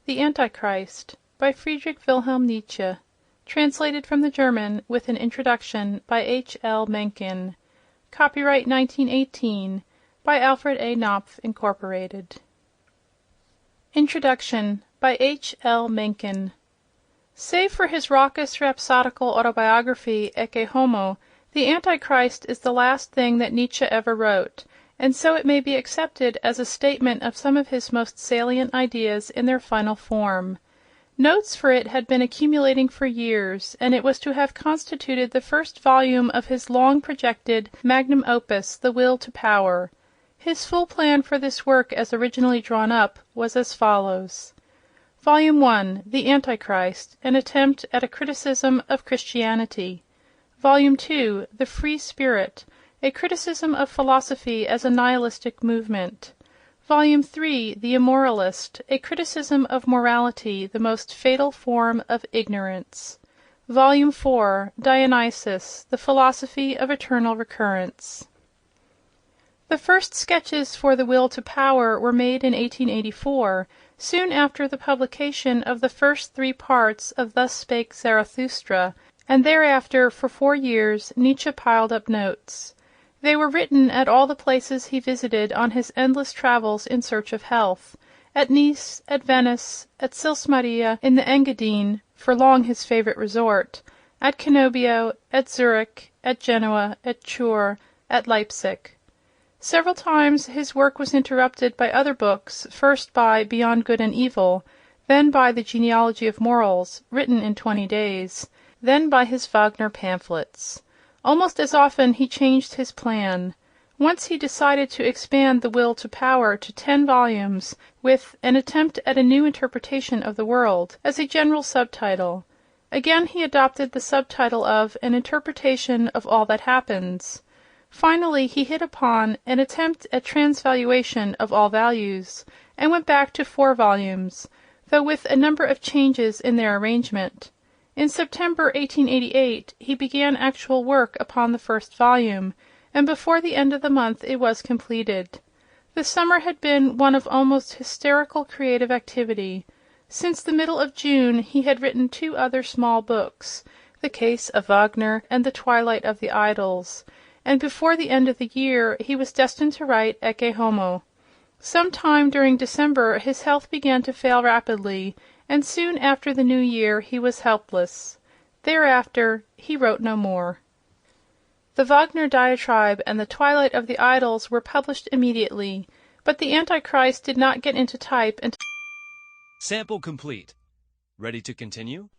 The Antichrist, by Friedrich Wilhelm Nietzsche. Translated from the German, with an introduction, by H. L. Mencken. Copyright 1918, by Alfred A. Knopf, Incorporated. Introduction, by H. L. Mencken. Save for his raucous, rhapsodical autobiography, Ecce Homo, The Antichrist is the last thing that Nietzsche ever wrote, and so it may be accepted as a statement of some of his most salient ideas in their final form. Notes for it had been accumulating for years, and it was to have constituted the first volume of his long-projected magnum opus, The Will to Power. His full plan for this work, as originally drawn up, was as follows. Volume 1, The Antichrist, an attempt at a criticism of Christianity. Volume 2, The Free Spirit, a criticism of philosophy as a nihilistic movement. Volume 3, The Immoralist, a criticism of morality, the most fatal form of ignorance. Volume 4, Dionysus, the philosophy of eternal recurrence. The first sketches for The Will to Power were made in 1884, soon after the publication of the first 3 parts of Thus Spake Zarathustra, and thereafter, for 4 years, Nietzsche piled up notes. They were written at all the places he visited on his endless travels in search of health: at Nice, at Venice, at Sils Maria in the Engadine, for long his favorite resort, at Cannobio, at Zurich, at Genoa, at Chur, at Leipzig. Several times his work was interrupted by other books, first by Beyond Good and Evil, then by The Genealogy of Morals, written in 20 days, then by his Wagner pamphlets. Almost as often he changed his plan. Once he decided to expand The Will to Power to 10 volumes, with An Attempt at a New Interpretation of the World as a general subtitle. Again he adopted the subtitle of An Interpretation of All That Happens. Finally he hit upon An Attempt at Transvaluation of All Values, and went back to 4 volumes, though with a number of changes in their arrangement. In September 1888 he began actual work upon the first volume, and before the end of the month it was completed. The summer had been one of almost hysterical creative activity. Since the middle of June he had written 2 other small books, The Case of Wagner and The Twilight of the Idols, and before the end of the year he was destined to write Ecce Homo. Some time during December his health began to fail rapidly, and soon after the new year he was helpless. Thereafter he wrote no more. The Wagner diatribe and The Twilight of the Idols were published immediately, but The Antichrist did not get into type until... Sample complete. Ready to continue?